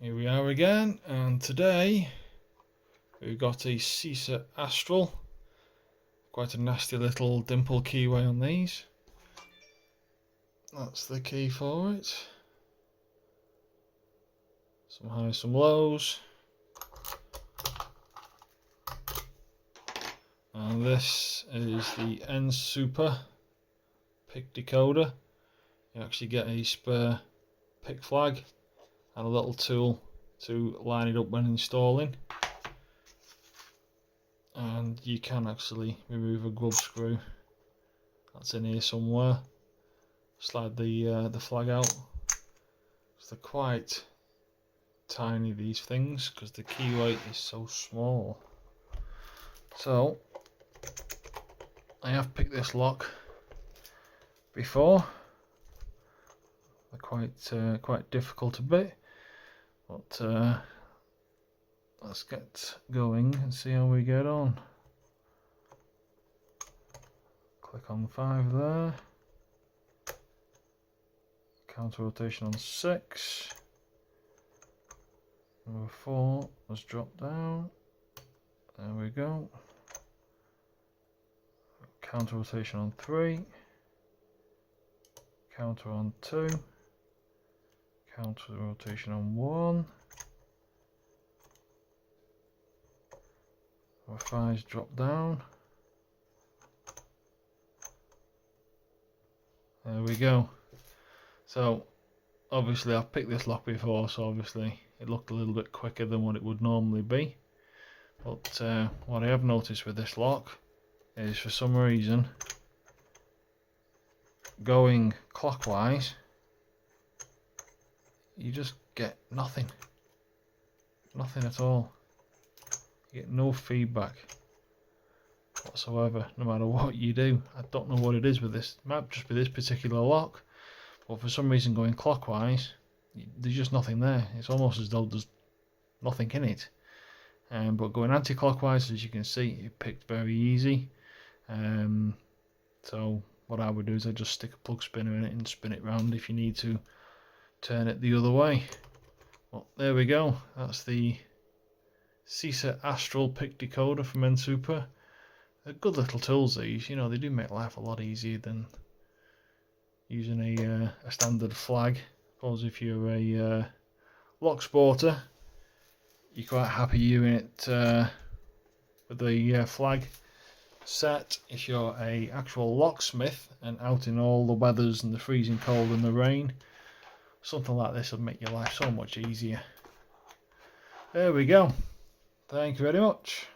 Here we are again, and today we've got a Cisa Astral. Quite a nasty little dimple keyway on these. That's the key for it. Some highs, some lows. And this is the Nsuper pick decoder. You actually get a spare pick flag and a little tool to line it up when installing. And you can actually remove a grub screw that's in here somewhere. Slide the flag out. They're quite tiny, these things, because the key weight is so small. So I have picked this lock before. They're quite difficult a bit, but let's get going and see how we get on. Click on 5 there. Counter rotation on 6. Number 4 was dropped down. There we go. Counter rotation on 3. Counter on 2. Counter rotation on 1. Number 5's dropped down. There we go. So obviously I've picked this lock before, so obviously it looked a little bit quicker than what it would normally be. But what I have noticed with this lock is, for some reason, going clockwise, you just get nothing at all. You get no feedback whatsoever, no matter what you do. I don't know what it is with this. It might just be this particular lock, but for some reason going clockwise, there's just nothing there. It's almost as though there's nothing in it. But going anti-clockwise, as you can see, it picked very easy. So what I would do is I just stick a plug spinner in it and spin it round if you need to turn it the other way. Well, there we go. That's the Cisa Astral pick decoder from Nsuper. They're good little tools, these. You know, they do make life a lot easier than using a standard flag. I suppose if you're a lock sporter, you're quite happy using it with the flag set. If you're a actual locksmith and out in all the weathers and the freezing cold and the rain, something like this would make your life so much easier. There we go. Thank you very much.